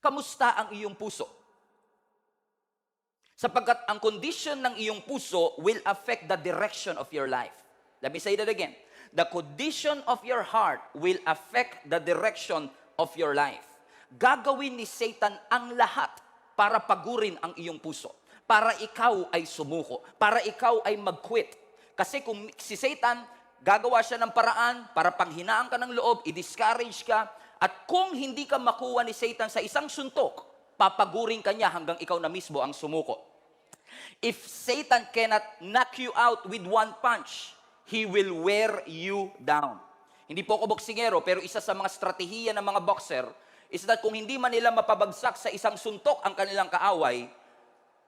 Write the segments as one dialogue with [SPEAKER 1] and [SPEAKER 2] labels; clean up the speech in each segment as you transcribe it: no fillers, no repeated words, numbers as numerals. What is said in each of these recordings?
[SPEAKER 1] kamusta ang iyong puso? Sapagkat ang condition ng iyong puso will affect the direction of your life. Let me say that again. The condition of your heart will affect the direction of your life. Gagawin ni Satan ang lahat para pagurin ang iyong puso. Para ikaw ay sumuko. Para ikaw ay mag-quit. Kasi kung si Satan, gagawa siya ng paraan para panghinaan ka ng loob, i-discourage ka, at kung hindi ka makuha ni Satan sa isang suntok, papagurin ka niya hanggang ikaw na mismo ang sumuko. If Satan cannot knock you out with one punch, he will wear you down. Hindi po ako boksingero, pero isa sa mga strategiya ng mga boxer is that kung hindi man nila mapabagsak sa isang suntok ang kanilang kaaway,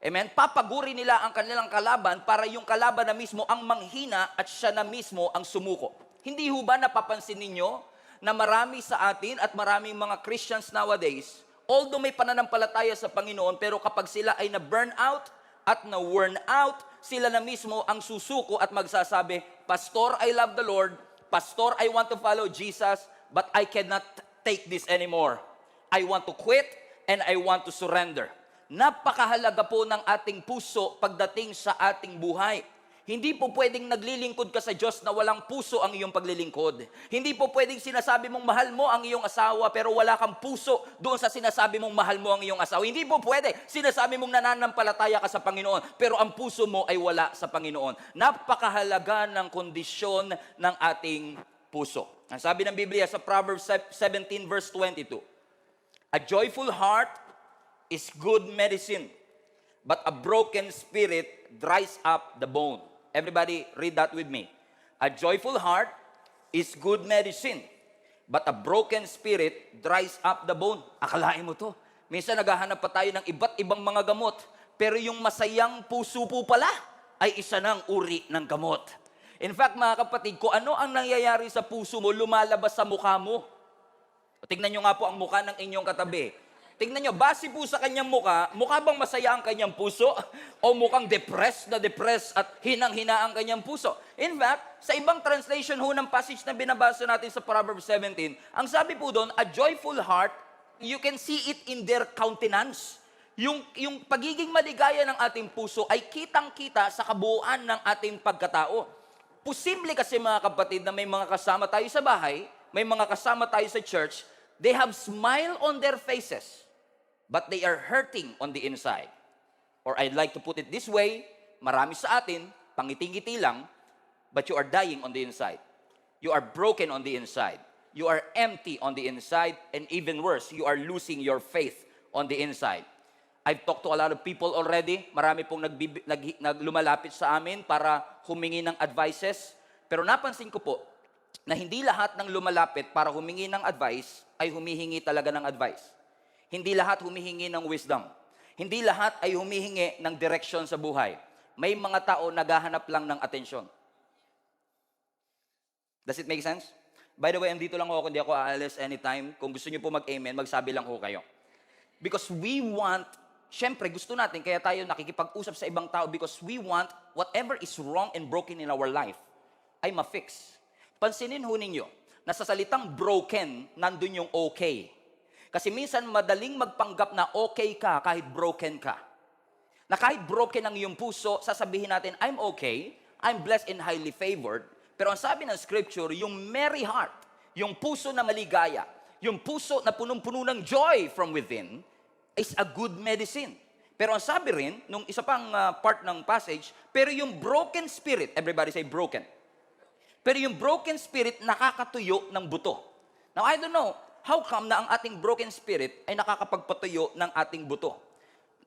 [SPEAKER 1] amen, papaguri nila ang kanilang kalaban para yung kalaban na mismo ang manghina at siya na mismo ang sumuko. Hindi ho ba napapansin ninyo na marami sa atin at maraming mga Christians nowadays, although may pananampalataya sa Panginoon, pero kapag sila ay na-burn out at na-worn out, sila na mismo ang susuko at magsasabi, Pastor, I love the Lord. Pastor, I want to follow Jesus, but I cannot take this anymore. I want to quit and I want to surrender. Napakahalaga po ng ating puso pagdating sa ating buhay. Hindi po pwedeng naglilingkod ka sa Diyos na walang puso ang iyong paglilingkod. Hindi po pwedeng sinasabi mong mahal mo ang iyong asawa pero wala kang puso doon sa sinasabi mong mahal mo ang iyong asawa. Hindi po pwede. Sinasabi mong nananampalataya ka sa Panginoon pero ang puso mo ay wala sa Panginoon. Napakahalaga ng kondisyon ng ating puso. Ang sabi ng Biblia sa Proverbs 17 verse 22, a joyful heart is good medicine, but a broken spirit dries up the bone. Everybody read that with me. A joyful heart is good medicine, but a broken spirit dries up the bone. Akalain mo to. Minsan naghahanap pa tayo ng iba't ibang mga gamot, pero yung masayang puso po pala ay isa ng uri ng gamot. In fact, mga kapatid, kung ano ang nangyayari sa puso mo, lumalabas sa mukha mo. Tingnan nyo nga po ang mukha ng inyong katabi. Tingnan nyo, base po sa kanyang mukha bang masaya ang kanyang puso? O mukhang depressed at hinang-hina ang kanyang puso? In fact, sa ibang translation ho ng passage na binabasa natin sa Proverbs 17, ang sabi po doon, a joyful heart, you can see it in their countenance. Yung pagiging maligaya ng ating puso ay kitang-kita sa kabuuan ng ating pagkatao. Posible kasi mga kapatid na may mga kasama tayo sa bahay, may mga kasama tayo sa church, they have smile on their faces, but they are hurting on the inside. Or I'd like to put it this way, marami sa atin, pangiti-ngiti lang, but you are dying on the inside. You are broken on the inside. You are empty on the inside, and even worse, you are losing your faith on the inside. I've talked to a lot of people already. Marami pong lumalapit sa amin para humingi ng advices. Pero napansin ko po, na hindi lahat ng lumalapit para humingi ng advice ay humihingi talaga ng advice. Hindi lahat humihingi ng wisdom. Hindi lahat ay humihingi ng direction sa buhay. May mga tao naghahanap lang ng atensyon. Does it make sense? By the way, andito lang ako, hindi ako aalis anytime. Kung gusto niyo po mag-amen, magsabi lang ho kayo. Because we want, syempre gusto natin, kaya tayo nakikipag-usap sa ibang tao because we want whatever is wrong and broken in our life ay ma-fix. Pansinin ho ninyo, na sa salitang broken, nandun yung okay. Kasi minsan madaling magpanggap na okay ka kahit broken ka. Na kahit broken ang iyong puso, sasabihin natin, I'm okay, I'm blessed and highly favored. Pero ang sabi ng scripture, yung merry heart, yung puso na maligaya, yung puso na punong-puno ng joy from within, is a good medicine. Pero ang sabi rin, nung isa pang part ng passage, pero yung broken spirit, everybody say broken. Pero yung broken spirit, nakakatuyo ng buto. Now, I don't know, how come na ang ating broken spirit ay nakakapagpatuyo ng ating buto?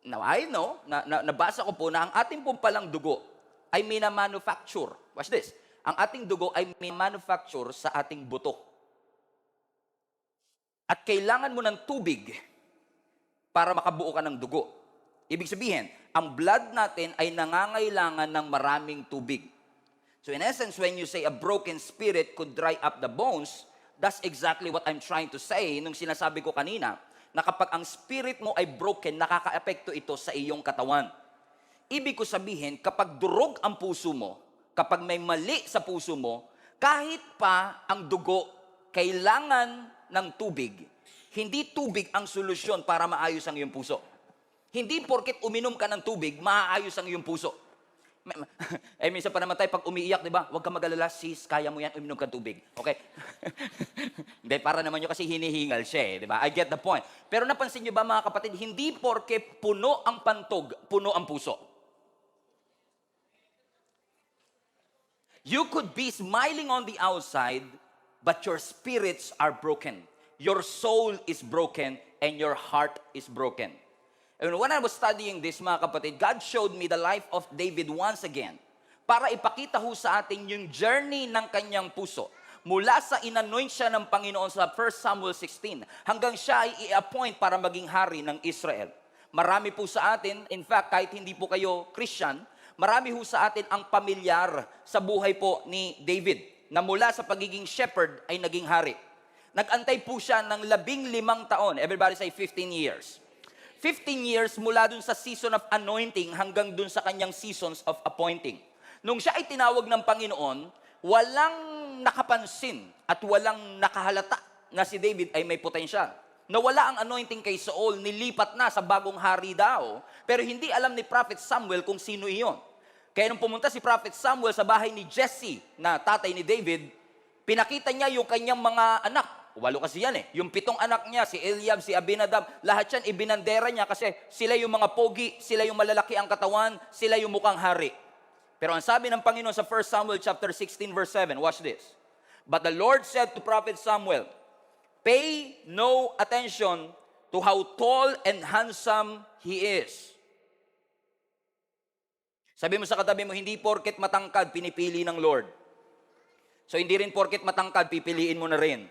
[SPEAKER 1] Now, I know, nabasa ko po na ang ating pong palang dugo ay mina-manufacture. Watch this. Ang ating dugo ay mina-manufacture sa ating buto. At kailangan mo ng tubig para makabuo ka ng dugo. Ibig sabihin, ang blood natin ay nangangailangan ng maraming tubig. So in essence, when you say a broken spirit could dry up the bones, that's exactly what I'm trying to say nung sinasabi ko kanina, na kapag ang spirit mo ay broken, nakaka-epekto ito sa iyong katawan. Ibig ko sabihin, kapag durog ang puso mo, kapag may mali sa puso mo, kahit pa ang dugo kailangan ng tubig, Hindi tubig ang solusyon para maayos ang iyong puso. Hindi porket uminom ka ng tubig, maayos ang iyong puso. Minsan pa naman tayo, pag umiiyak, di ba? Huwag ka mag-alala, sis, kaya mo yan, uminom ka ng tubig. Okay? Hindi, para naman yun kasi hinihingal siya di ba? I get the point. Pero napansin nyo ba mga kapatid, hindi porke puno ang pantog, puno ang puso. You could be smiling on the outside, but your spirits are broken. Your soul is broken, and your heart is broken. And when I was studying this, mga kapatid, God showed me the life of David once again para ipakita ho sa atin yung journey ng kanyang puso. Mula sa inanoint siya ng Panginoon sa 1 Samuel 16 hanggang siya ay i-appoint para maging hari ng Israel. Marami po sa atin, in fact, kahit hindi po kayo Christian, marami ho sa atin ang pamilyar sa buhay po ni David na mula sa pagiging shepherd ay naging hari. Nag-antay po siya ng 15 taon. Everybody say 15 years. 15 years mula dun sa season of anointing hanggang dun sa kanyang seasons of appointing. Nung siya ay tinawag ng Panginoon, walang nakapansin at walang nakahalata na si David ay may potensyal. Nawala ang anointing kay Saul, nilipat na sa bagong hari daw, pero hindi alam ni Prophet Samuel kung sino iyon. Kaya nung pumunta si Prophet Samuel sa bahay ni Jesse, na tatay ni David, pinakita niya yung kanyang mga anak. 8 kasi yan Yung 7 anak niya, si Eliab, si Abinadab, lahat yan ibinandera niya kasi sila yung mga pogi, sila yung malalaki ang katawan, sila yung mukhang hari. Pero ang sabi ng Panginoon sa 1 Samuel chapter 16 verse 7, watch this. But the Lord said to Prophet Samuel, pay no attention to how tall and handsome he is. Sabi mo sa katabi mo, hindi porket matangkad, pinipili ng Lord. So hindi rin porket matangkad, pipiliin mo na rin.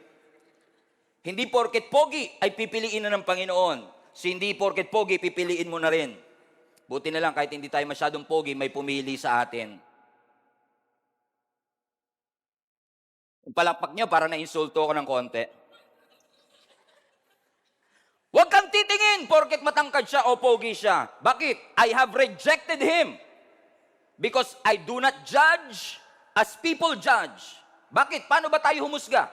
[SPEAKER 1] Hindi porket pogi ay pipiliin na ng Panginoon. So hindi porket pogi, pipiliin mo na rin. Buti na lang kahit hindi tayo masyadong pogi, may pumili sa atin. Yung palakpak niyo, parang na-insulto ako ng konti. Huwag kang titingin porket matangkad siya o pogi siya. Bakit? I have rejected him. Because I do not judge as people judge. Bakit? Paano ba tayo humusga?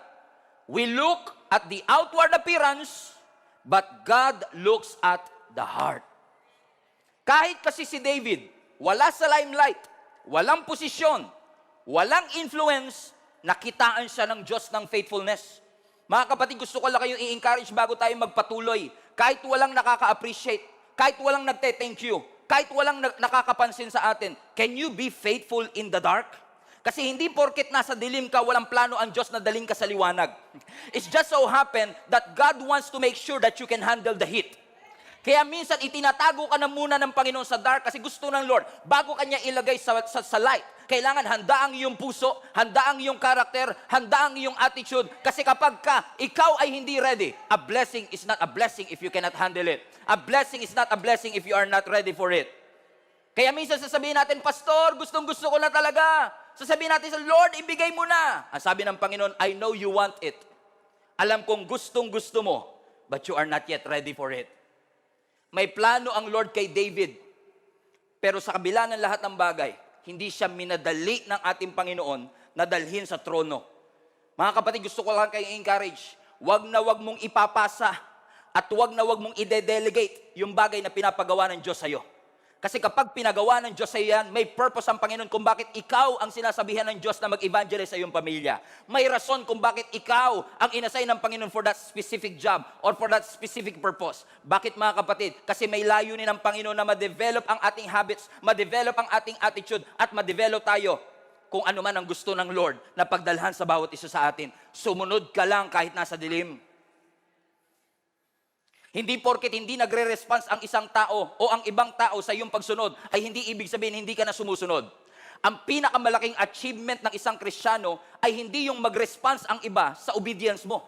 [SPEAKER 1] We look at the outward appearance, but God looks at the heart. Kahit kasi si David, wala sa limelight, walang posisyon, walang influence, nakitaan siya ng Diyos ng faithfulness. Mga kapatid, gusto ko lang kayong i-encourage bago tayo magpatuloy. Kahit walang nakaka-appreciate, kahit walang nagte-thank you, kahit walang nakakapansin sa atin, can you be faithful in the dark? Kasi hindi porket nasa dilim ka, walang plano ang Diyos na daling ka sa liwanag. It's just so happen that God wants to make sure that you can handle the heat. Kaya minsan itinatago ka na muna ng Panginoon sa dark kasi gusto ng Lord, bago kanya ilagay sa light, kailangan handa ang iyong puso, handa ang iyong karakter, handa ang iyong attitude. Kasi kapag ikaw ay hindi ready, a blessing is not a blessing if you cannot handle it. A blessing is not a blessing if you are not ready for it. Kaya minsan sasabihin natin, Pastor, gustong-gusto ko na talaga. Sasabihin natin sa Lord, ibigay mo na. Ang sabi ng Panginoon, I know you want it. Alam kong gustong-gusto mo, but you are not yet ready for it. May plano ang Lord kay David. Pero sa kabila ng lahat ng bagay, hindi siya minadali ng ating Panginoon na dalhin sa trono. Mga kapatid, gusto ko lang kayong encourage. Wag na wag mong ipapasa at wag na wag mong ide-delegate yung bagay na pinapagawa ng Diyos sa'yo. Kasi kapag pinagawa ng Diyos sa yan, may purpose ang Panginoon kung bakit ikaw ang sinasabihan ng Diyos na mag-evangelize sa iyong pamilya. May rason kung bakit ikaw ang inassign ng Panginoon for that specific job or for that specific purpose. Bakit mga kapatid? Kasi may layunin ng Panginoon na ma-develop ang ating habits, ma-develop ang ating attitude, at ma-develop tayo kung ano man ang gusto ng Lord na pagdalhan sa bawat isa sa atin. Sumunod ka lang kahit nasa dilim. Hindi porket hindi nagre-response ang isang tao o ang ibang tao sa iyong pagsunod ay hindi ibig sabihin hindi ka na sumusunod. Ang pinakamalaking achievement ng isang Kristiyano ay hindi yung mag-response ang iba sa obedience mo.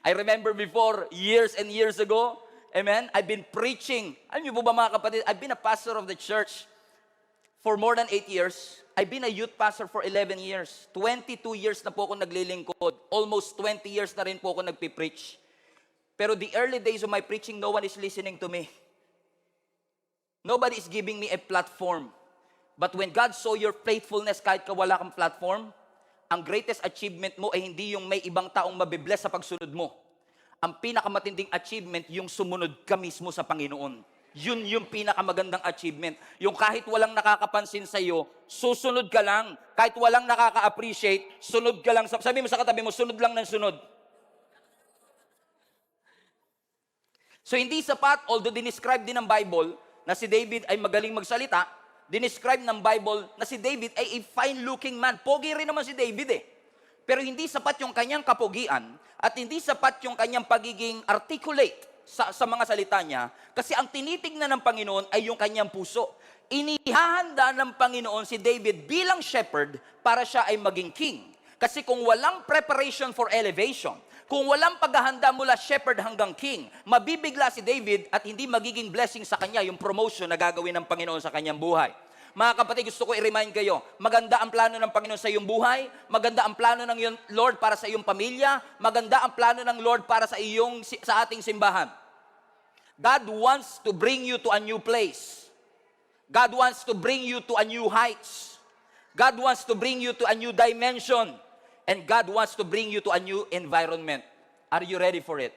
[SPEAKER 1] I remember before, years and years ago, amen, I've been preaching. Alam niyo po ba mga kapatid, I've been a pastor of the church for more than 8 years. I've been a youth pastor for 11 years. 22 years na po ako naglilingkod. Almost 20 years na rin po ako nagpipreach. Pero the early days of my preaching, no one is listening to me. Nobody is giving me a platform. But when God saw your faithfulness kahit ka wala kang platform, ang greatest achievement mo ay hindi yung may ibang taong mabibless sa pagsunod mo. Ang pinakamatinding achievement, yung sumunod ka mismo sa Panginoon. Yun yung pinakamagandang achievement. Yung kahit walang nakakapansin sa'yo, susunod ka lang. Kahit walang nakaka-appreciate, sunod ka lang. Sabi mo sa katabi mo, sunod lang ng sunod. So hindi sapat, although dinescribe din ng Bible na si David ay magaling magsalita, dinescribe ng Bible na si David ay a fine-looking man. Pogi rin naman si David eh. Pero hindi sapat yung kanyang kapogian at hindi sapat yung kanyang pagiging articulate sa mga salita niya kasi ang tinitignan ng Panginoon ay yung kanyang puso. Inihahanda ng Panginoon si David bilang shepherd para siya ay maging king. Kasi kung walang preparation for elevation, kung walang paghahanda mula shepherd hanggang king, mabibigla si David at hindi magiging blessing sa kanya yung promotion na gagawin ng Panginoon sa kanyang buhay. Mga kapatid, gusto ko i-remind kayo, maganda ang plano ng Panginoon sa iyong buhay, maganda ang plano ng iyong Lord para sa iyong pamilya, maganda ang plano ng Lord para sa ating simbahan. God wants to bring you to a new place. God wants to bring you to a new heights. God wants to bring you to a new dimension. And God wants to bring you to a new environment. Are you ready for it?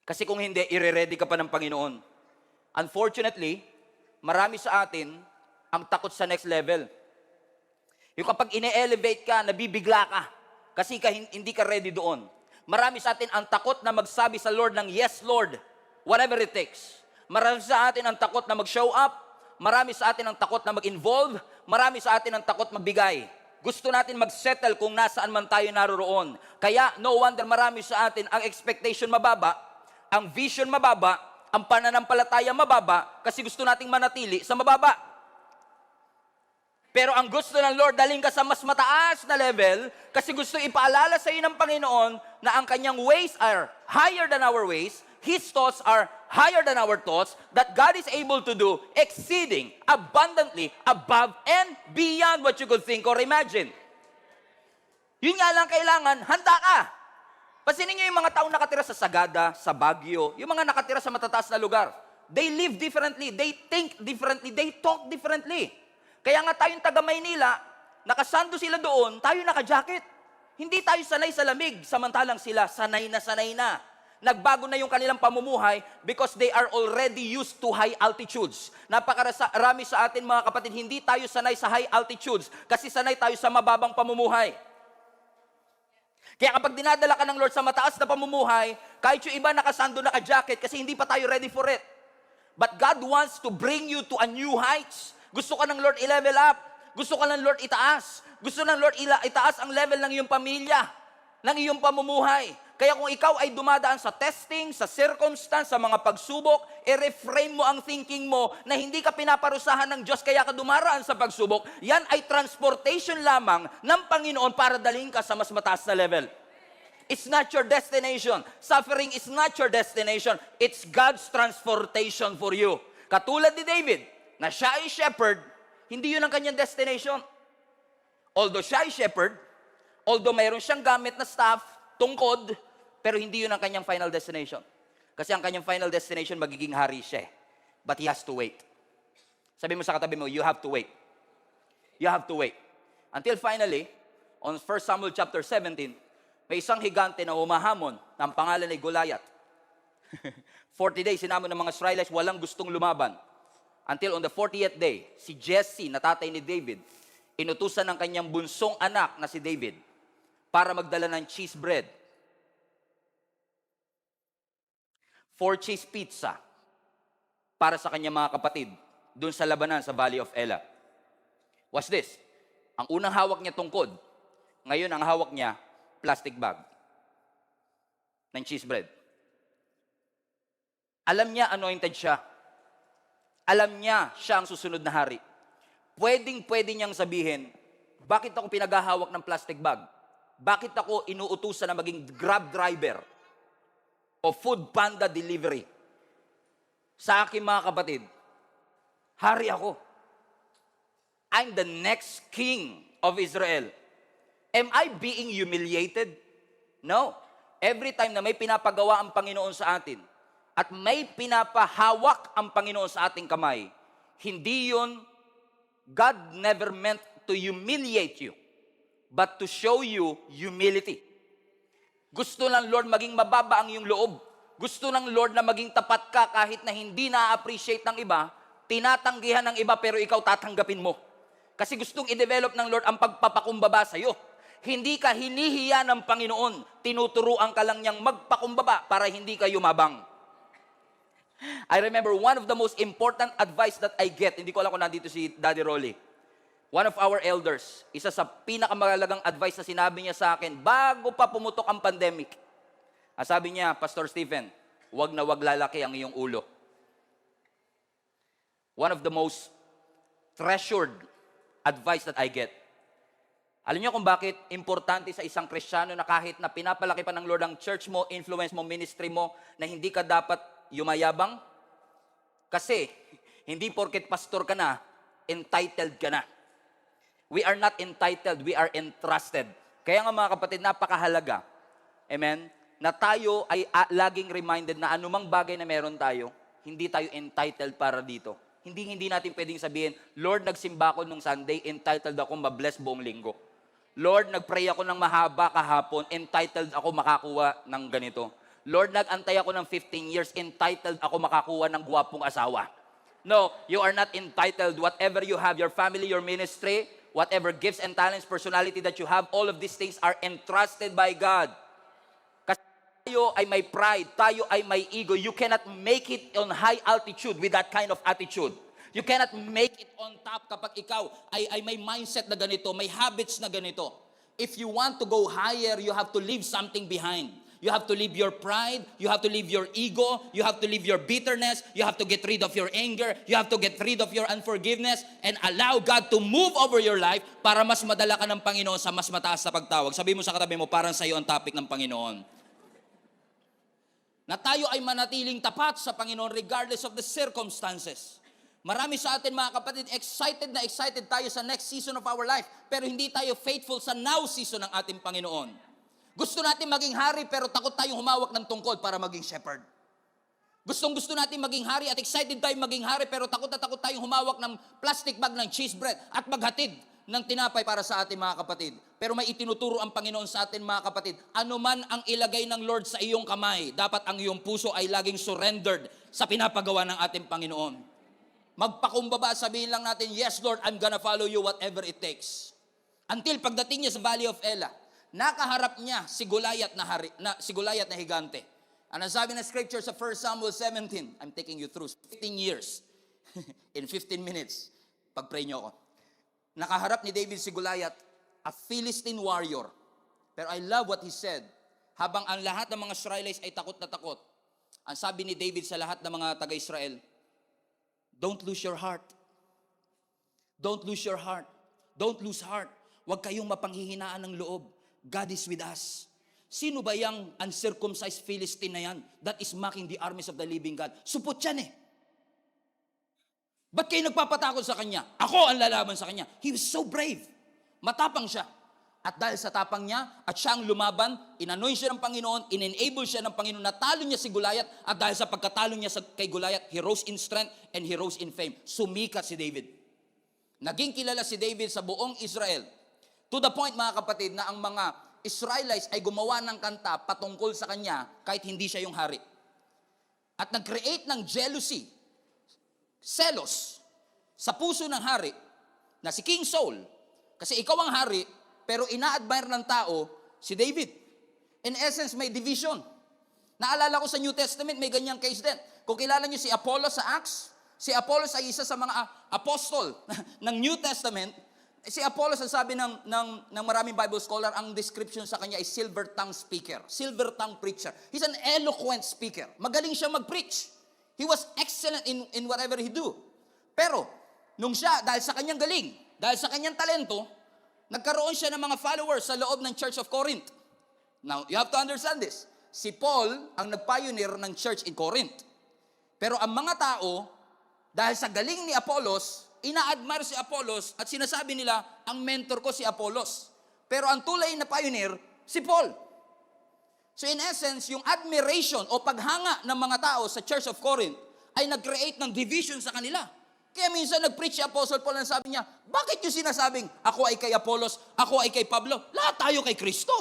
[SPEAKER 1] Kasi kung hindi, ire-ready ka pa ng Panginoon. Unfortunately, marami sa atin ang takot sa next level. Yung kapag ine-elevate ka, nabibigla ka. Kasi hindi ka ready doon. Marami sa atin ang takot na magsabi sa Lord ng, yes, Lord, whatever it takes. Marami sa atin ang takot na mag-show up. Marami sa atin ang takot na mag-involve. Marami sa atin ang takot magbigay. Gusto natin mag-settle kung nasaan man tayo naroroon. Kaya, no wonder marami sa atin ang expectation mababa, ang vision mababa, ang pananampalataya mababa, kasi gusto nating manatili sa mababa. Pero ang gusto ng Lord, daling ka sa mas mataas na level, kasi gusto ipaalala sa iyo ng Panginoon na ang kanyang ways are higher than our ways, His thoughts are higher than our thoughts, that God is able to do exceeding, abundantly, above, and beyond what you could think or imagine. Yun nga lang kailangan, handa ka. Pasinin niyo yung mga taong nakatira sa Sagada, sa Baguio, yung mga nakatira sa matataas na lugar. They live differently, they think differently, they talk differently. Kaya nga tayong taga Maynila, nakasando sila doon, tayo naka-jacket. Hindi tayo sanay sa lamig, samantalang sila sanay na. Nagbago na yung kanilang pamumuhay because they are already used to high altitudes. Napakarami sa atin mga kapatid, hindi tayo sanay sa high altitudes kasi sanay tayo sa mababang pamumuhay. Kaya kapag dinadala ka ng Lord sa mataas na pamumuhay, kahit yung iba nakasando, naka-jacket kasi hindi pa tayo ready for it. But God wants to bring you to a new heights. Gusto ka ng Lord i-level up. Gusto ka ng Lord itaas. Gusto ng Lord itaas ang level ng iyong pamilya, ng iyong pamumuhay. Kaya kung ikaw ay dumadaan sa testing, sa circumstance, sa mga pagsubok, i-reframe mo ang thinking mo na hindi ka pinaparusahan ng Diyos kaya ka dumaraan sa pagsubok. Yan ay transportation lamang ng Panginoon para dalhin ka sa mas mataas na level. It's not your destination. Suffering is not your destination. It's God's transportation for you. Katulad ni David, na siya ay shepherd, hindi yun ang kanyang destination. Although siya ay shepherd, although mayroon siyang gamit na staff, tungkod, pero hindi yun ang kanyang final destination. Kasi ang kanyang final destination, magiging hari siya. But he has to wait. Sabi mo sa katabi mo, you have to wait. You have to wait. Until finally, on 1 Samuel chapter 17, may isang higante na humahamon na ang pangalan ay Goliath. 40 days, sinamon ng mga Israelites, walang gustong lumaban. Until on the 40th day, si Jesse, na tatay ni David, inutusan ng kanyang bunsong anak na si David para magdala ng cheese bread, 4 cheese pizza para sa kanyang mga kapatid doon sa labanan sa Valley of Elah. Watch this. Ang unang hawak niya tungkod, ngayon ang hawak niya, plastic bag ng cheese bread. Alam niya anointed siya. Alam niya siya ang susunod na hari. Pwede niyang sabihin, bakit ako pinaghahawak ng plastic bag? Bakit ako inuutusan na maging grab driver o food panda delivery? Sa akin mga kapatid, hari ako. I'm the next king of Israel. Am I being humiliated? No. Every time na may pinapagawa ang Panginoon sa atin at may pinapahawak ang Panginoon sa ating kamay, hindi yun, God never meant to humiliate you. but to show you humility. Gusto ng Lord maging mababa ang iyong loob. Gusto ng Lord na maging tapat ka kahit na hindi na-appreciate ng iba, tinatanggihan ng iba pero ikaw tatanggapin mo. Kasi gustong i-develop ng Lord ang pagpapakumbaba sa iyo. Hindi ka hinihiya ng Panginoon, tinuturuan ka lang niyang magpakumbaba para hindi ka yumabang. I remember one of the most important advice that I get, hindi ko alam kung nandito si Daddy Rolly. One of our elders, isa sa pinakamagalagang advice na sinabi niya sa akin, bago pa pumutok ang pandemic. Sabi niya, Pastor Stephen, wag na wag lalaki ang iyong ulo. One of the most treasured advice that I get. Alam niyo kung bakit importante sa isang Kristiyano na kahit na pinapalaki pa ng Lord ang church mo, influence mo, ministry mo, na hindi ka dapat yumayabang? Kasi, hindi porket pastor ka na, entitled ka na. We are not entitled, we are entrusted. Kaya nga mga kapatid, napakahalaga, amen, na tayo ay laging reminded na anumang bagay na meron tayo, hindi tayo entitled para dito. Hindi natin pwedeng sabihin, Lord, nagsimba ako nung Sunday, entitled ako ma-bless buong linggo. Lord, nagpray ako ng mahaba kahapon, entitled ako makakuha ng ganito. Lord, nag-antay ako ng 15 years, entitled ako makakuha ng gwapong asawa. No, you are not entitled. Whatever you have, your family, your ministry, whatever gifts and talents, personality that you have, all of these things are entrusted by God. Kasi tayo ay may pride, tayo ay may ego. You cannot make it on high altitude with that kind of attitude. You cannot make it on top kapag ikaw ay may mindset na ganito, may habits na ganito. If you want to go higher, you have to leave something behind. You have to leave your pride, you have to leave your ego, you have to leave your bitterness, you have to get rid of your anger, you have to get rid of your unforgiveness, and allow God to move over your life para mas madala ka ng Panginoon sa mas mataas na pagtawag. Sabi mo sa katabi mo, parang sa iyo ang topic ng Panginoon. Na tayo ay manatiling tapat sa Panginoon regardless of the circumstances. Marami sa atin mga kapatid, excited tayo sa next season of our life, pero hindi tayo faithful sa now season ng ating Panginoon. Gusto natin maging hari pero takot tayong humawak ng tungkod para maging shepherd. Gusto natin maging hari at excited tayong maging hari pero takot tayong humawak ng plastic bag ng cheese bread at maghatid ng tinapay para sa ating mga kapatid. Pero may itinuturo ang Panginoon sa atin mga kapatid, anuman ang ilagay ng Lord sa iyong kamay, dapat ang iyong puso ay laging surrendered sa pinapagawa ng ating Panginoon. Magpakumbaba, sabihin lang natin, yes Lord, I'm gonna follow you whatever it takes. Until pagdating niya sa Valley of Elah, nakaharap niya si Goliath na higante. Ang sabi ng scripture sa 1 Samuel 17, I'm taking you through 15 years in 15 minutes. Pag-pray niyo ako. Nakaharap ni David si Goliath, a Philistine warrior. Pero I love what he said. Habang ang lahat ng mga Israelites ay takot na takot, ang sabi ni David sa lahat ng mga taga-Israel, don't lose your heart. Don't lose your heart. Don't lose heart. Huwag kayong mapanghihinaan ng loob. God is with us. Sino ba yung uncircumcised Philistine na yan that is mocking the armies of the living God? Supot yan eh. Ba't kayo nagpapatakot sa kanya? Ako ang lalaban sa kanya. He was so brave. Matapang siya. At dahil sa tapang niya, at siya ang lumaban, inanoint siya ng Panginoon, in-enable siya ng Panginoon, natalo niya si Goliath, at dahil sa pagkatalo niya kay Goliath, he rose in strength and he rose in fame. Sumikat si David. Naging kilala si David sa buong Israel. To the point, mga kapatid, na ang mga Israelites ay gumawa ng kanta patungkol sa kanya kahit hindi siya yung hari. At nag-create ng jealousy, selos, sa puso ng hari na si King Saul. Kasi ikaw ang hari, pero ina-admire ng tao si David. In essence, may division. Naalala ko sa New Testament, may ganyang case din. Kung kilala niyo si Apollos sa Acts, si Apollos ay isa sa mga apostol ng New Testament. Si Apollos, ang sabi ng maraming Bible scholar, ang description sa kanya ay silver tongue speaker, silver tongue preacher. He's an eloquent speaker. Magaling siya mag-preach. He was excellent in whatever he do. Pero, nung siya, dahil sa kanyang galing, dahil sa kanyang talento, nagkaroon siya ng mga followers sa loob ng Church of Corinth. Now, you have to understand this. Si Paul ang nag-pioneer ng church in Corinth. Pero ang mga tao, dahil sa galing ni Apollos, ina-admire si Apollos at sinasabi nila, ang mentor ko si Apollos. Pero ang tulay na pioneer, si Paul. So in essence, yung admiration o paghanga ng mga tao sa Church of Corinth ay nag-create ng division sa kanila.
[SPEAKER 2] Kaya minsan nag-preach si Apostle Paul and sabi niya, bakit yung sinasabing, ako ay kay Apollos, ako ay kay Pablo, lahat tayo kay Kristo.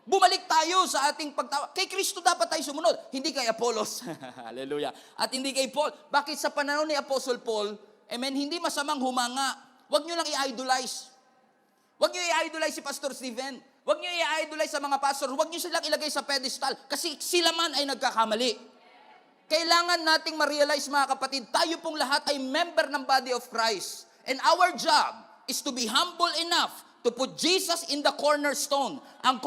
[SPEAKER 2] Bumalik tayo sa ating pagtawa. Kay Kristo dapat tayo sumunod, hindi kay Apollos. Hallelujah. At hindi kay Paul. Bakit sa panahon ni Apostle Paul, amen, hindi masamang humanga. Huwag nyo lang i-idolize. Huwag nyo i-idolize si Pastor Steven. Huwag nyo i-idolize sa mga pastor. Huwag nyo silang ilagay sa pedestal. Kasi sila man ay nagkakamali. Kailangan nating ma-realize, mga kapatid, tayo pong lahat ay member ng body of Christ. And our job is to be humble enough to put Jesus in the cornerstone. Ang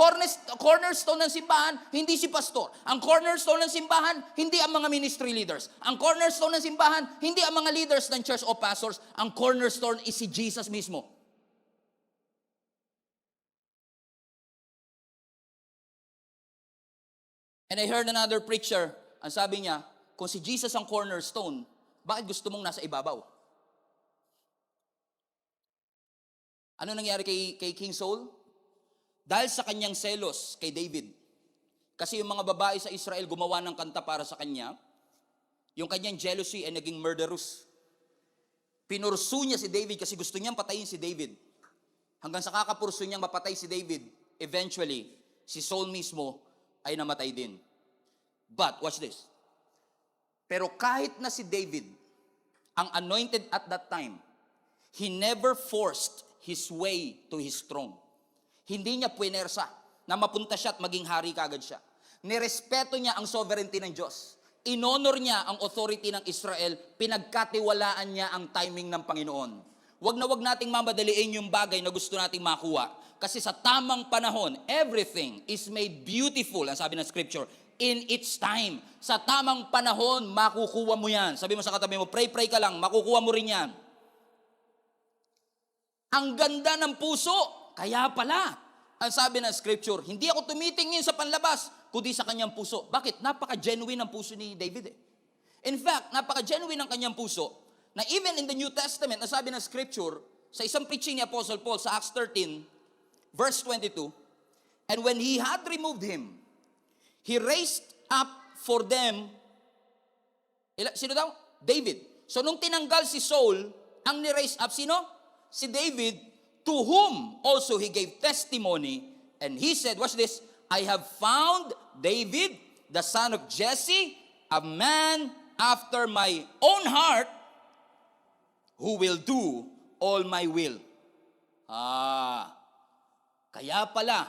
[SPEAKER 2] cornerstone ng simbahan, hindi si pastor. Ang cornerstone ng simbahan, hindi ang mga ministry leaders. Ang cornerstone ng simbahan, hindi ang mga leaders ng church o pastors. Ang cornerstone is si Jesus mismo. And I heard another preacher, ang sabi niya, kung si Jesus ang cornerstone, bakit gusto mong nasa ibabaw? Ano nangyari kay King Saul? Dahil sa kanyang selos kay David. Kasi yung mga babae sa Israel gumawa ng kanta para sa kanya, yung kanyang jealousy ay naging murderous. Pinursu niya si David kasi gusto niyang patayin si David. Hanggang sa kakapurso niyang mapatay si David, eventually, si Saul mismo ay namatay din. But, watch this. Pero kahit na si David, ang anointed at that time, he never forced his way to his throne. Hindi niya puwersa na mapunta siya at maging hari kagad siya. Nirespeto niya ang sovereignty ng Diyos. Inonor niya ang authority ng Israel. Pinagkatiwalaan niya ang timing ng Panginoon. Wag na wag nating mamadaliin yung bagay na gusto nating makuha. Kasi sa tamang panahon, everything is made beautiful, ang sabi ng Scripture, in its time. Sa tamang panahon, makukuha mo yan. Sabi mo sa katabi mo, pray ka lang, makukuha mo rin yan. Ang ganda ng puso, kaya pala, ang sabi ng Scripture, hindi ako tumitingin sa panlabas, kundi sa kanyang puso. Bakit? Napaka-genuine ang puso ni David eh. In fact, napaka-genuine ang kanyang puso, na even in the New Testament, ang sabi ng Scripture, sa isang preaching ni Apostle Paul sa Acts 13, verse 22, and when he had removed him, he raised up for them, sino daw? David. So nung tinanggal si Saul, ang ni-raise up, sino? Si David, to whom also he gave testimony, and he said, watch this, I have found David, the son of Jesse, a man after my own heart, who will do all my will. Kaya pala,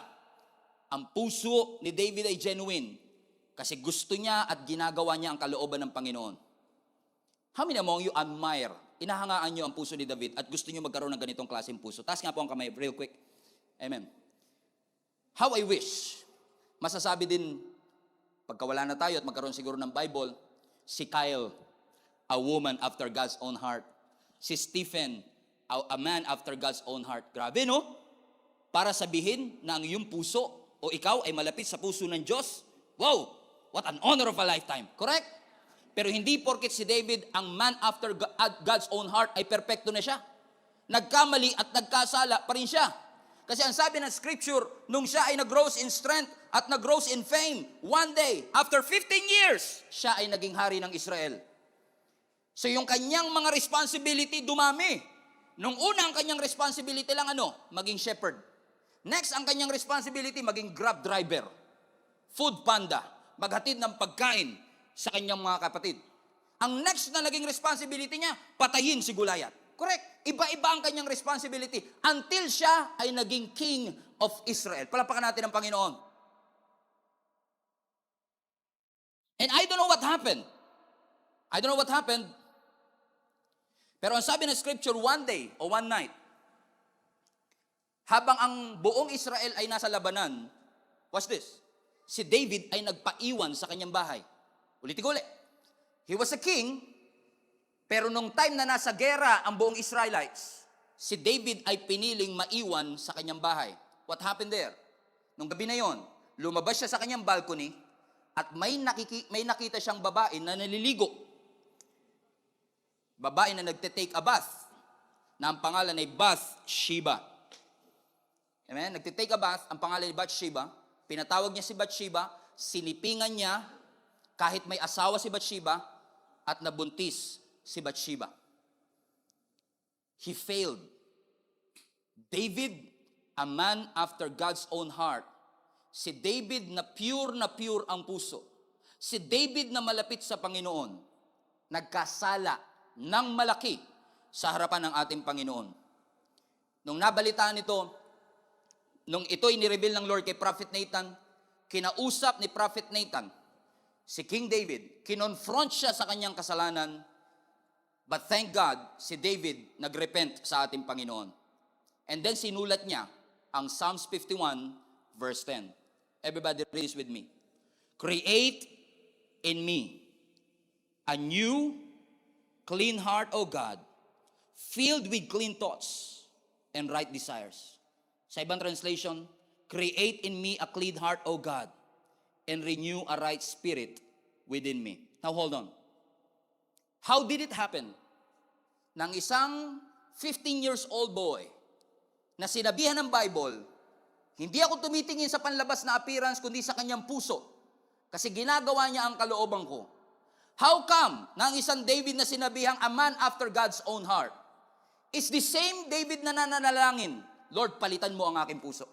[SPEAKER 2] ang puso ni David ay genuine, kasi gusto niya at ginagawa niya ang kalooban ng Panginoon. How many among you admire, inahangaan niyo ang puso ni David at gusto niyo magkaroon ng ganitong klaseng puso? Taas nga po ang kamay, real quick. Amen. How I wish, masasabi din, pagkawala na tayo at magkaroon siguro ng Bible, si Kyle, a woman after God's own heart. Si Stephen, a man after God's own heart. Grabe, no? Para sabihin na ang iyong puso o ikaw ay malapit sa puso ng Diyos. Wow! What an honor of a lifetime. Correct? Pero hindi porket si David, ang man after God's own heart, ay perpekto na siya. Nagkamali at nagkasala pa rin siya. Kasi ang sabi ng Scripture, nung siya ay nag-grows in strength at nag-grows in fame, one day, after 15 years, siya ay naging hari ng Israel. So yung kanyang mga responsibility dumami. Nung una, ang kanyang responsibility lang maging shepherd. Next, ang kanyang responsibility, maging grab driver, food panda, maghatid ng pagkain sa kanyang mga kapatid. Ang next na naging responsibility niya, patayin si Goliath. Correct? Iba-iba ang kanyang responsibility until siya ay naging king of Israel. Palapakan natin ang Panginoon. And I don't know what happened. Pero ang sabi ng Scripture, one day o one night, habang ang buong Israel ay nasa labanan, watch this, si David ay nagpaiwan sa kanyang bahay. Ulitin ko ulit. He was a king, pero nung time na nasa gera ang buong Israelites, si David ay piniling maiwan sa kanyang bahay. What happened there? Nung gabi na yon, lumabas siya sa kanyang balcony at may nakita siyang babae na naliligo. Babae na nagte-take a bath na ang pangalan ay Bathsheba. Amen? Nagte-take a bath, ang pangalan ay Bathsheba. Pinatawag niya si Bathsheba, sinipingan niya kahit may asawa si Bathsheba at nabuntis si Bathsheba. he failed. David, a man after God's own heart. Si David na pure ang puso. Si David na malapit sa Panginoon. Nagkasala ng malaki sa harapan ng ating Panginoon. Nung nabalitaan ito, nung ito'y nireveal ng Lord kay Prophet Nathan, kinausap ni Prophet Nathan si King David, kinonfront siya sa kanyang kasalanan, but thank God, si David nagrepent sa ating Panginoon. And then sinulat niya ang Psalms 51 verse 10. Everybody read this with me. Create in me a new, clean heart, O God, filled with clean thoughts and right desires. Sa ibang translation, create in me a clean heart, O God, and renew a right spirit within me. Now hold on. How did it happen? Nang isang 15 years old boy na sinabihan ng Bible, hindi ako tumitingin sa panlabas na appearance kundi sa kanyang puso kasi ginagawa niya ang kalooban ko. How come na ang isang David na sinabihang a man after God's own heart is the same David na nananalangin, Lord, palitan mo ang aking puso.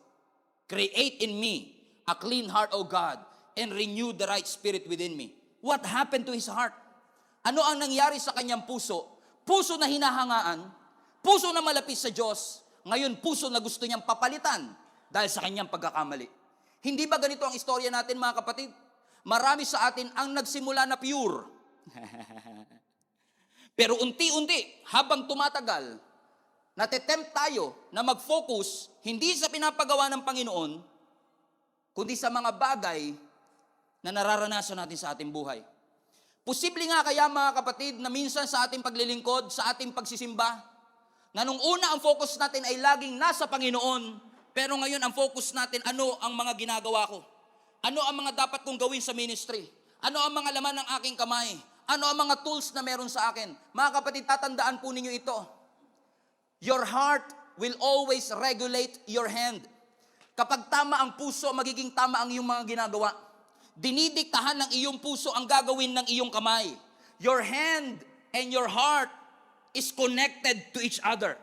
[SPEAKER 2] Create in me a clean heart, O God, and renew the right spirit within me. What happened to his heart? Ano ang nangyari sa kanyang puso? Puso na hinahangaan, puso na malapit sa Diyos, ngayon puso na gusto niyang papalitan dahil sa kanyang pagkakamali. Hindi ba ganito ang istorya natin, mga kapatid? Marami sa atin ang nagsimula na pure. Pero unti-unti, habang tumatagal, natitempt tayo na mag-focus hindi sa pinapagawa ng Panginoon, kundi sa mga bagay na nararanasan natin sa ating buhay. Posible nga kaya, mga kapatid, na minsan sa ating paglilingkod, sa ating pagsisimba, na nung una ang focus natin ay laging nasa Panginoon, pero ngayon ang focus natin, ano ang mga ginagawa ko? Ano ang mga dapat kong gawin sa ministry? Ano ang mga laman ng aking kamay? Ano ang mga tools na meron sa akin? Mga kapatid, tatandaan po ninyo ito. Your heart will always regulate your hand. Kapag tama ang puso, magiging tama ang iyong mga ginagawa. Dinidiktahan ng iyong puso ang gagawin ng iyong kamay. Your hand and your heart is connected to each other.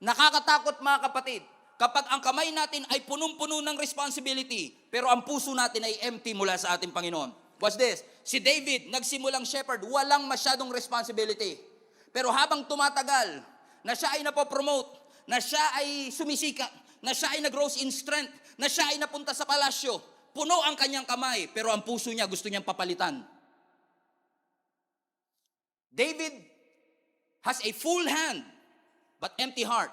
[SPEAKER 2] Nakakatakot, mga kapatid, kapag ang kamay natin ay punong-puno ng responsibility, pero ang puso natin ay empty mula sa ating Panginoon. Watch this. Si David, nagsimulang shepherd, walang masyadong responsibility. Pero habang tumatagal, na siya ay napopromote, na siya ay sumisika, na siya ay nag-grows in strength, na siya ay napunta sa palasyo, puno ang kanyang kamay, pero ang puso niya gusto niyang papalitan. David has a full hand, but empty heart.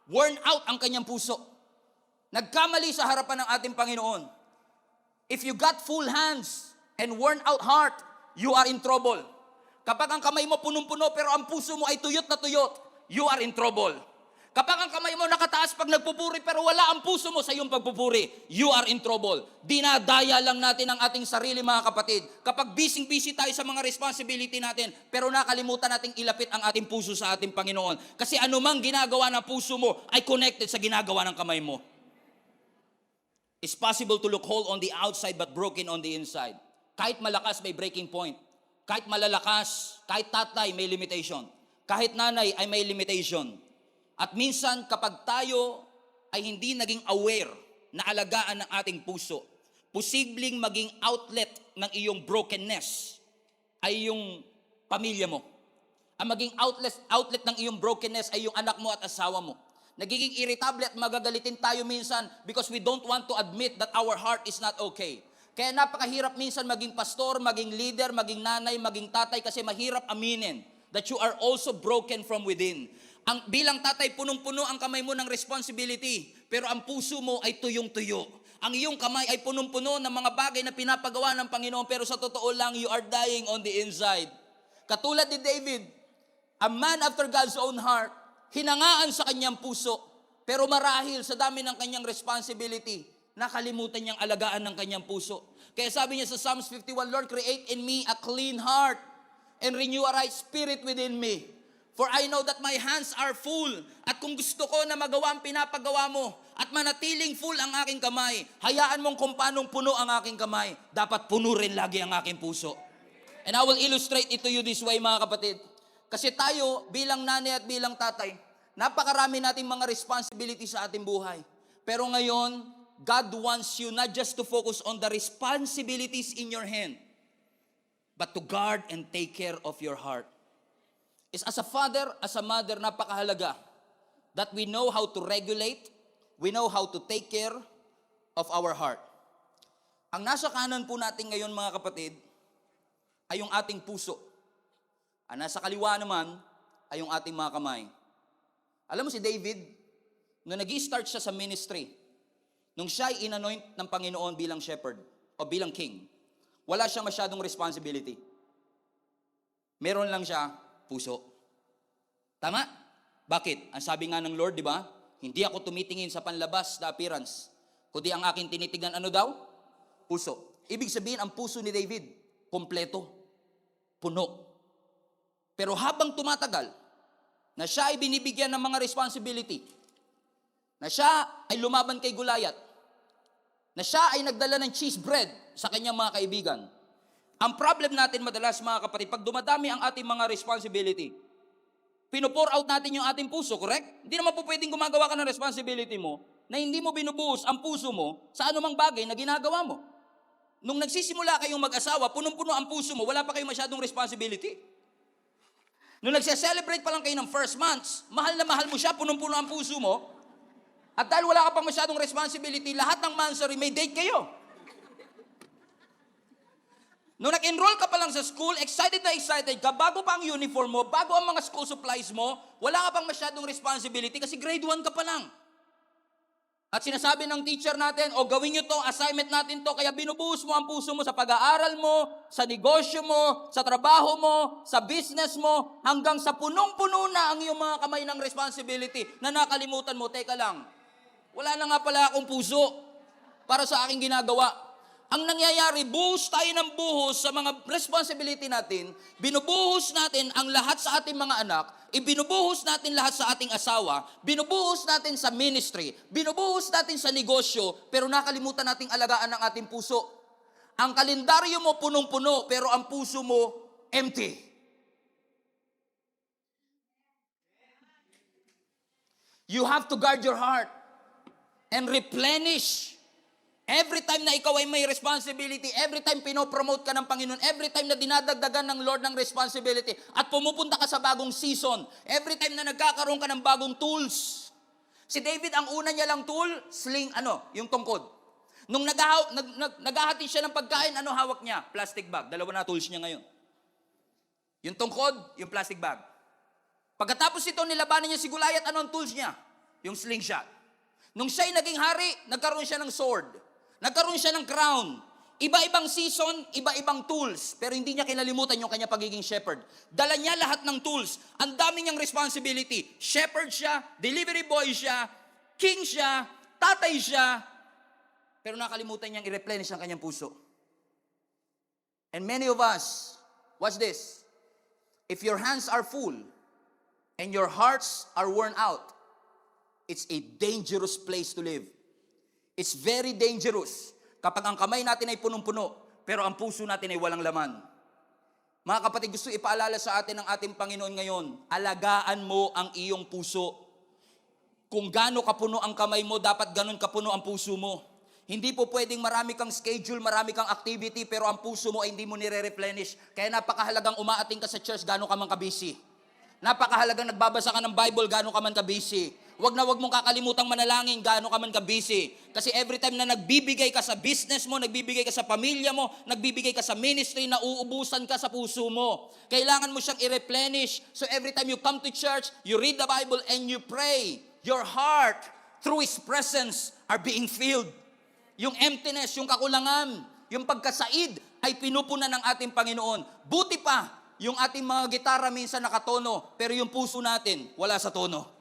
[SPEAKER 2] Worn out ang kanyang puso. Nagkamali sa harapan ng ating Panginoon. If you got full hands and worn out heart, you are in trouble. Kapag ang kamay mo punong-puno pero ang puso mo ay tuyot na tuyot, you are in trouble. Kapag ang kamay mo nakataas pag nagpupuri pero wala ang puso mo sa iyong pagpupuri, you are in trouble. Dinadaya lang natin ang ating sarili, mga kapatid. Kapag busy tayo sa mga responsibility natin, pero nakalimutan nating ilapit ang ating puso sa ating Panginoon. Kasi anumang ginagawa ng puso mo ay connected sa ginagawa ng kamay mo. It's possible to look whole on the outside but broken on the inside. Kahit malakas, may breaking point. Kahit malalakas, kahit tatay, may limitation. Kahit nanay ay may limitation. At minsan kapag tayo ay hindi naging aware na alagaan ng ating puso, posibleng maging outlet ng iyong brokenness ay yung pamilya mo. Ang maging outlet ng iyong brokenness ay yung anak mo at asawa mo. Nagiging irritable at magagalitin tayo minsan because we don't want to admit that our heart is not okay. Kaya napakahirap minsan maging pastor, maging leader, maging nanay, maging tatay kasi mahirap aminin that you are also broken from within. Bilang tatay, punong-puno ang kamay mo ng responsibility, pero ang puso mo ay tuyong-tuyo. Ang iyong kamay ay punong-puno ng mga bagay na pinapagawa ng Panginoon, pero sa totoo lang, you are dying on the inside. Katulad ni David, a man after God's own heart, hinangaan sa kanyang puso, pero marahil sa dami ng kanyang responsibility, nakalimutan niyang alagaan ng kanyang puso. Kaya sabi niya sa Psalms 51, Lord, create in me a clean heart and renew a right spirit within me. For I know that my hands are full. At kung gusto ko na magawa ang pinapagawa mo at manatiling full ang aking kamay, hayaan mong kung paanong puno ang aking kamay, dapat puno rin lagi ang aking puso. And I will illustrate it to you this way, mga kapatid. Kasi tayo, bilang nanay at bilang tatay, napakarami nating mga responsibility sa ating buhay. Pero ngayon, God wants you not just to focus on the responsibilities in your hand, but to guard and take care of your heart. Is as a father, as a mother, napakahalaga that we know how to regulate, we know how to take care of our heart. Ang nasa kanan po natin ngayon mga kapatid, ay yung ating puso. Ang nasa kaliwa naman, ay yung ating mga kamay. Alam mo si David, nung nag-start siya sa ministry, nung siya ay inanoint ng Panginoon bilang shepherd, o bilang king, wala siyang masyadong responsibility. Meron lang siya puso. Tama? Bakit? Ang sabi nga ng Lord, di ba? Hindi ako tumitingin sa panlabas na appearance, kundi ang aking tinitignan ano daw? Puso. Ibig sabihin, ang puso ni David, kompleto, puno. Pero habang tumatagal, na siya ay binibigyan ng mga responsibility, na siya ay lumaban kay Goliath, na siya ay nagdala ng cheese bread sa kanyang mga kaibigan. Ang problem natin madalas mga kapatid, pag dumadami ang ating mga responsibility, pino-pour out natin yung ating puso, correct? Hindi naman po pwedeng gumagawa ka ng responsibility mo na hindi mo binubuhos ang puso mo sa anumang bagay na ginagawa mo. Nung nagsisimula kayong mag-asawa, punong-puno ang puso mo, wala pa kayong masyadong responsibility. Nung nagse-celebrate pa lang kayo ng first months, mahal na mahal mo siya, punong-puno ang puso mo, at dahil wala ka pang masyadong responsibility, lahat ng monthsary may date kayo. Nung nag-enroll ka pa lang sa school, excited na excited ka, bago pa ang uniform mo, bago ang mga school supplies mo, wala ka pang masyadong responsibility kasi grade 1 ka pa lang. At sinasabi ng teacher natin, o gawin nyo to, assignment natin to, kaya binubuhos mo ang puso mo sa pag-aaral mo, sa negosyo mo, sa trabaho mo, sa business mo, hanggang sa punong-puno na ang iyong mga kamay ng responsibility na nakalimutan mo, teka lang, wala na nga pala akong puso para sa aking ginagawa. Ang nangyayari, buhos tayo ng buhos sa mga responsibility natin, binubuhos natin ang lahat sa ating mga anak, ibinubuhos natin lahat sa ating asawa, binubuhos natin sa ministry, binubuhos natin sa negosyo, pero nakalimutan nating alagaan ang ating puso. Ang kalendaryo mo punong-puno, pero ang puso mo empty. You have to guard your heart and replenish. Every time na ikaw ay may responsibility, every time pinopromote ka ng Panginoon, every time na dinadagdagan ng Lord ng responsibility, at pumupunta ka sa bagong season, every time na nagkakaroon ka ng bagong tools. Si David, ang una niya lang tool, sling, yung tungkod. Nung naghahati siya ng pagkain, hawak niya? Plastic bag. Dalawa na tools niya ngayon. Yung tungkod, yung plastic bag. Pagkatapos ito, nilabanan niya si Goliath, ano ang tools niya? Yung slingshot. Nung siya'y naging hari, nagkaroon siya ng sword. Nagkaroon siya ng crown. Iba-ibang season, iba-ibang tools. Pero hindi niya kinalimutan yung kanya pagiging shepherd. Dala niya lahat ng tools. Ang dami niyang responsibility. Shepherd siya, delivery boy siya, king siya, tatay siya. Pero nakalimutan niyang i-replenish ang kanyang puso. And many of us, watch this. If your hands are full and your hearts are worn out, it's a dangerous place to live. It's very dangerous kapag ang kamay natin ay punong-puno, pero ang puso natin ay walang laman. Mga kapatid, gusto ipaalala sa atin ng ating Panginoon ngayon, alagaan mo ang iyong puso. Kung gaano kapuno ang kamay mo, dapat ganun kapuno ang puso mo. Hindi po pwedeng marami kang schedule, marami kang activity, pero ang puso mo ay hindi mo nire-replenish. Kaya napakahalagang umaating ka sa church, gaano ka man ka-busy. Napakahalagang nagbabasa ka ng Bible, gaano ka man ka-busy. Wag mong kakalimutang manalangin, gaano ka man ka-busy. Kasi every time na nagbibigay ka sa business mo, nagbibigay ka sa pamilya mo, nagbibigay ka sa ministry, nauubusan ka sa puso mo. Kailangan mo siyang i-replenish. So every time you come to church, you read the Bible and you pray. Your heart, through His presence, are being filled. Yung emptiness, yung kakulangan, yung pagkasaid, ay pinupunan ng ating Panginoon. Buti pa, yung ating mga gitara minsan nakatono, pero yung puso natin, wala sa tono.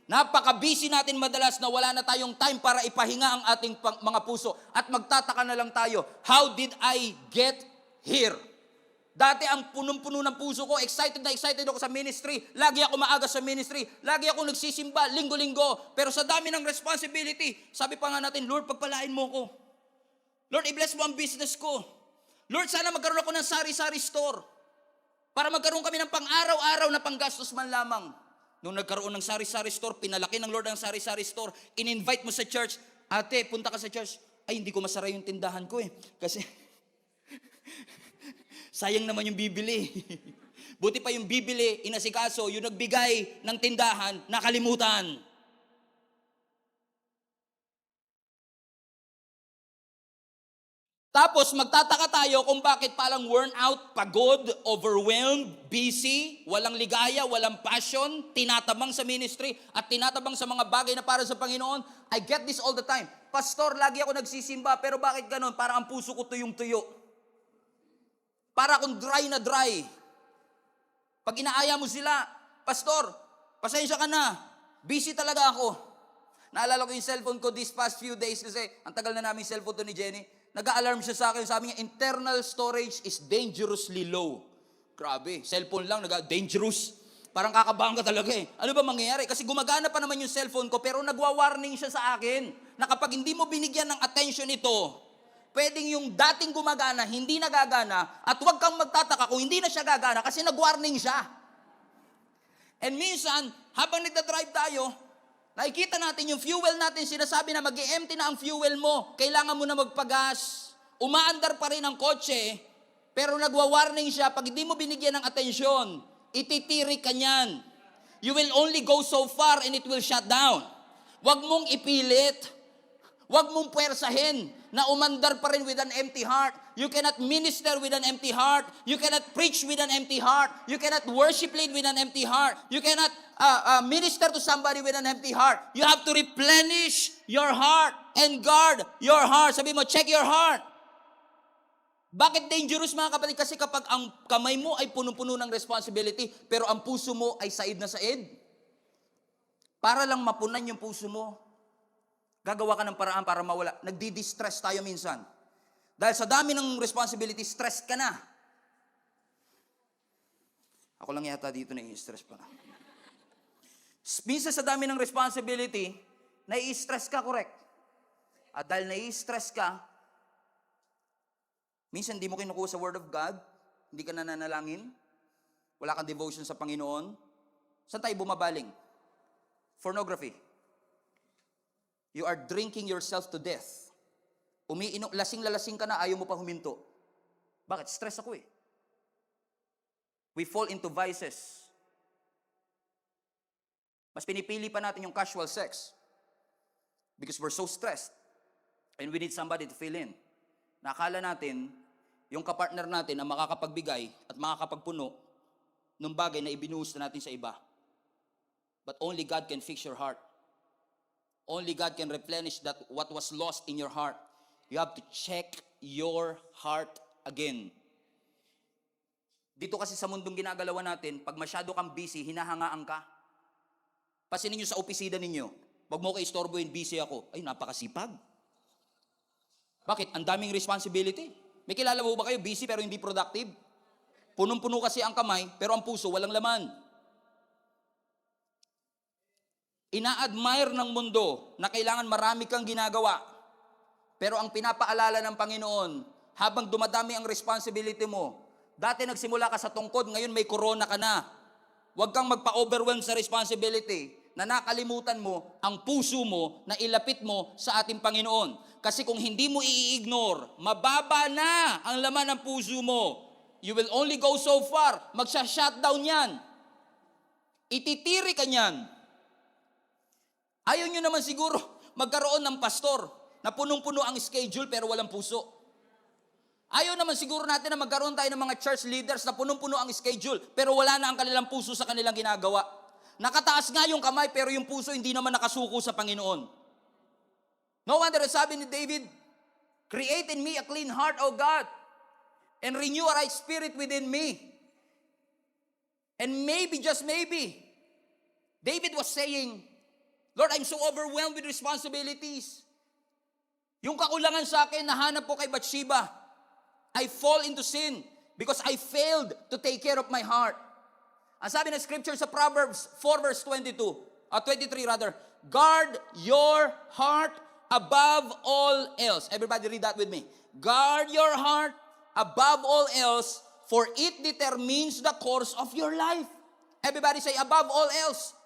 [SPEAKER 2] Napaka-busy natin madalas na wala na tayong time para ipahinga ang ating mga puso. At magtataka na lang tayo, how did I get here? Dati ang punong-puno ng puso ko, excited na excited ako sa ministry. Lagi ako maaga sa ministry. Lagi ako nagsisimba, linggo-linggo. Pero sa dami ng responsibility, sabi pa nga natin, Lord, pagpalain mo ko. Lord, i-bless mo ang business ko. Lord, sana magkaroon ako ng sari-sari store. Para magkaroon kami ng pang-araw-araw na panggastos man lamang. Nung nagkaroon ng sari-sari store, pinalaki ng Lord ang sari-sari store, in-invite mo sa church, ate, punta ka sa church. Ay, hindi ko masara yung tindahan ko eh. Kasi, sayang naman yung bibili. Buti pa yung bibili, inasikaso, yung nagbigay ng tindahan, nakalimutan. Tapos magtataka tayo kung bakit palang worn out, pagod, overwhelmed, busy, walang ligaya, walang passion, tinatabang sa ministry at tinatabang sa mga bagay na para sa Panginoon. I get this all the time. Pastor, lagi ako nagsisimba, pero bakit ganon? Para ang puso ko tuyong-tuyo. Para akong dry na dry. Pag inaaya mo sila, Pastor, pasensya ka na, busy talaga ako. Naalala ko yung cellphone ko this past few days kasi ang tagal na namin cellphone to ni Jenny. Nag-a-alarm siya sa akin, sabi niya, internal storage is dangerously low. Grabe, cellphone lang, dangerous. Parang kakabahan ka talaga eh. Ano ba mangyayari? Kasi gumagana pa naman yung cellphone ko, pero nagwa-warning siya sa akin na kapag hindi mo binigyan ng attention ito, pwedeng yung dating gumagana, hindi nagagana, at huwag kang magtataka kung hindi na siya gagana kasi nag-warning siya. And minsan, habang nagdadrive tayo, nakikita natin yung fuel natin, sinasabi na mag-empty na ang fuel mo, kailangan mo na magpagas. Umaandar pa rin ang kotse, pero nagwa-warning siya, pag hindi mo binigyan ng atensyon, ititirik ka niyan. You will only go so far and it will shut down. Huwag mong ipilit. Huwag mong puwersahin na umandar pa rin with an empty heart. You cannot minister with an empty heart. You cannot preach with an empty heart. You cannot worship lead with an empty heart. You cannot minister to somebody with an empty heart. You have to replenish your heart and guard your heart. Sabi mo, check your heart. Bakit dangerous mga kapatid? Kasi kapag ang kamay mo ay puno-puno ng responsibility, pero ang puso mo ay said na said, para lang mapunan yung puso mo, gagawa ka ng paraan para mawala. Nagdi-distress tayo minsan. Dahil sa dami ng responsibility, stress ka na. Ako lang yata dito na-i-stress pa. Minsan sa dami ng responsibility, nai-stress ka, correct? At dahil nai-stress ka, minsan hindi mo kinukuha sa Word of God, hindi ka nananalangin, wala kang devotion sa Panginoon. Saan tayo bumabaling? Pornography. You are drinking yourself to death. Umiinom, lasing-lalasing ka na, ayaw mo pa huminto. Bakit? Stress ako eh. We fall into vices. Mas pinipili pa natin yung casual sex. Because we're so stressed. And we need somebody to fill in. Nakala natin, yung kapartner natin ang makakapagbigay at makakapagpuno ng bagay na ibinuhos na natin sa iba. But only God can fix your heart. Only God can replenish that what was lost in your heart. You have to check your heart again. Dito kasi sa mundong ginagalawan natin, pag masyado kang busy, hinahangaan ka. Pasin ninyo sa opisina ninyo, wag mo kayo istorbohin, busy ako. Ay, napakasipag. Bakit? Ang daming responsibility. May kilala mo ba kayo, busy pero hindi productive? Punong-puno kasi ang kamay, pero ang puso walang laman. Ina-admire ng mundo na kailangan marami kang ginagawa. Pero ang pinapaalala ng Panginoon, habang dumadami ang responsibility mo, dati nagsimula ka sa tungkod, ngayon may corona ka na. Huwag kang magpa-overwhelm sa responsibility na nakalimutan mo ang puso mo na ilapit mo sa ating Panginoon. Kasi kung hindi mo i-ignore, mababa na ang laman ng puso mo. You will only go so far. Magsha-shutdown yan. Ititiri ka niyan. Ayaw nyo naman siguro magkaroon ng pastor na punong-puno ang schedule pero walang puso. Ayaw naman siguro natin na magkaroon tayo ng mga church leaders na punong-puno ang schedule pero wala na ang kanilang puso sa kanilang ginagawa. Nakataas nga yung kamay pero yung puso hindi naman nakasuko sa Panginoon. No wonder sabi ni David, create in me a clean heart, O God, and renew a right spirit within me. And maybe, just maybe, David was saying, Lord, I'm so overwhelmed with responsibilities. Yung kakulangan sa akin, nahanap ko kay Bathsheba. I fall into sin because I failed to take care of my heart. Ang sabi ng scripture sa Proverbs 4 verse 23 rather, guard your heart above all else. Everybody read that with me. Guard your heart above all else, for it determines the course of your life. Everybody say, above all else.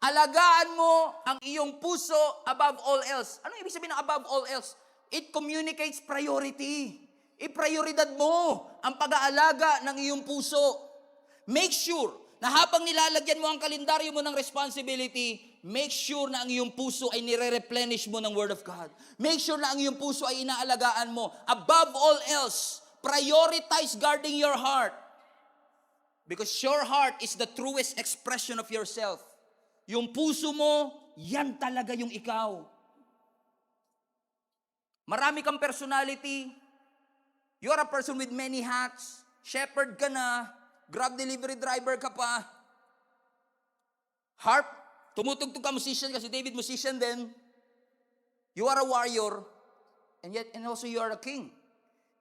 [SPEAKER 2] Alagaan mo ang iyong puso above all else. Ano ibig sabihin ng above all else? It communicates priority. Iprioridad mo ang pag-aalaga ng iyong puso. Make sure na habang nilalagyan mo ang kalendaryo mo ng responsibility, make sure na ang iyong puso ay nire-replenish mo ng Word of God. Make sure na ang iyong puso ay inaalagaan mo. Above all else, prioritize guarding your heart. Because your heart is the truest expression of yourself. Yung puso mo, yan talaga yung ikaw. Marami kang personality. You are a person with many hats. Shepherd ka na. Grab delivery driver ka pa. Harp, tumutugtog ka, musician kasi David musician din. You are a warrior. And also you are a king.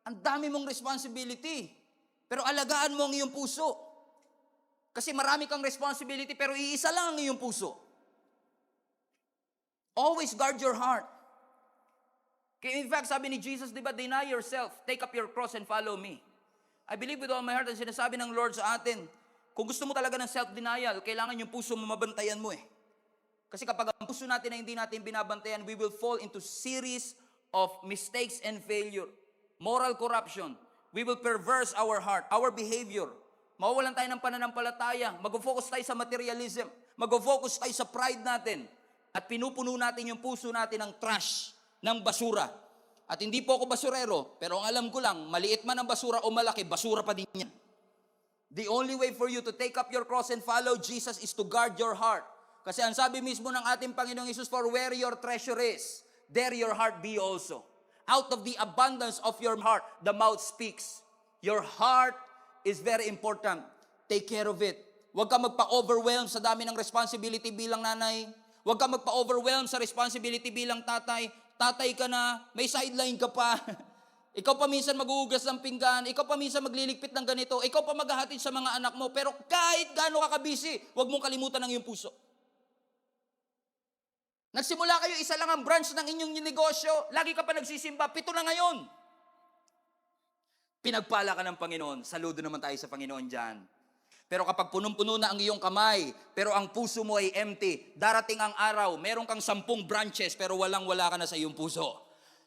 [SPEAKER 2] Ang dami mong responsibility. Pero alagaan mo ang iyong puso. Kasi marami kang responsibility pero iisa lang ang iyong puso. Always guard your heart. Kaya in fact, sabi ni Jesus, di ba, deny yourself, take up your cross and follow me. I believe with all my heart, ang sinasabi ng Lord sa atin, kung gusto mo talaga ng self-denial, kailangan yung puso mo mabantayan mo eh. Kasi kapag ang puso natin na hindi natin binabantayan, we will fall into series of mistakes and failure. Moral corruption. We will perverse our heart, our behavior. Mawawalan tayo ng pananampalataya. Mag-focus tayo sa materialism. Mag-focus tayo sa pride natin. At pinupuno natin yung puso natin ng trash, ng basura. At hindi po ako basurero, pero ang alam ko lang, maliit man ang basura o malaki, basura pa din yan. The only way for you to take up your cross and follow Jesus is to guard your heart. Kasi ang sabi mismo ng ating Panginoong Hesus, for where your treasure is, there your heart be also. Out of the abundance of your heart, the mouth speaks. Your heart is very important. Take care of it. Huwag ka magpa-overwhelm sa dami ng responsibility bilang nanay. Huwag ka magpa-overwhelm sa responsibility bilang tatay. Tatay ka na, may sideline ka pa. Ikaw pa minsan maghuhugas ng pinggan. Ikaw pa minsan magliligpit ng ganito. Ikaw pa maghahatid sa mga anak mo. Pero kahit gaano ka kabisi, huwag mong kalimutan ang iyong puso. Nagsimula kayo, isa lang ang branch ng inyong negosyo. Lagi ka pa nagsisimba, 7 na ngayon. Pinagpala ka ng Panginoon. Saludo naman tayo sa Panginoon dyan. Pero kapag punong-puno na ang iyong kamay, pero ang puso mo ay empty, darating ang araw, meron kang 10 branches, pero walang-wala ka na sa iyong puso.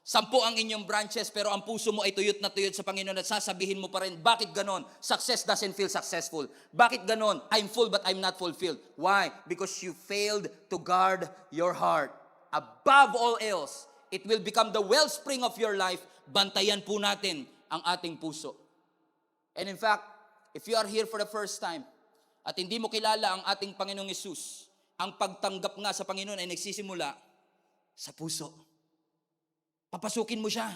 [SPEAKER 2] 10 ang inyong branches, pero ang puso mo ay tuyot na tuyot sa Panginoon at sasabihin mo pa rin, bakit ganon? Success doesn't feel successful. Bakit ganon? I'm full but I'm not fulfilled. Why? Because you failed to guard your heart. Above all else, it will become the wellspring of your life. Bantayan po natin ang ating puso. And in fact, if you are here for the first time at hindi mo kilala ang ating Panginoong Hesus, ang pagtanggap nga sa Panginoon ay nagsisimula sa puso. Papasukin mo siya.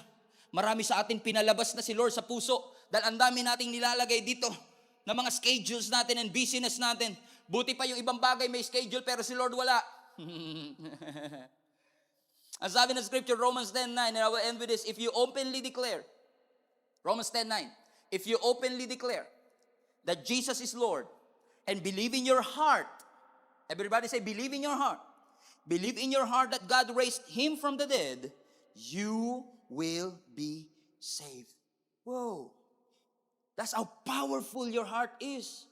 [SPEAKER 2] Marami sa atin pinalabas na si Lord sa puso dahil ang dami nating nilalagay dito na mga schedules natin and busyness natin. Buti pa yung ibang bagay may schedule pero si Lord wala. Ang sabi ng scripture, Romans 10:9, and I will end with this, if you openly declare, Romans 10:9, if you openly declare that Jesus is Lord and believe in your heart, everybody say, believe in your heart. Believe in your heart that God raised Him from the dead, you will be saved. Whoa. That's how powerful your heart is.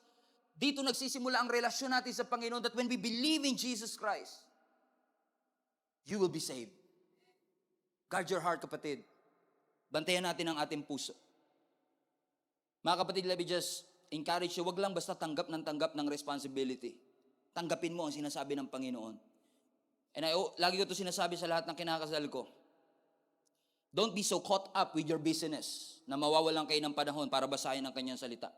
[SPEAKER 2] Dito nagsisimula ang relasyon natin sa Panginoon that when we believe in Jesus Christ, you will be saved. Guard your heart, kapatid. Bantayan natin ang ating puso. Mga kapatid, let me just encourage you, wag lang basta tanggap ng responsibility. Tanggapin mo ang sinasabi ng Panginoon. And lagi ko ito sinasabi sa lahat ng kinakasal ko. Don't be so caught up with your business na mawawalan kayo ng panahon para basahin ang kanyang salita.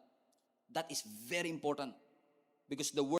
[SPEAKER 2] That is very important. Because the word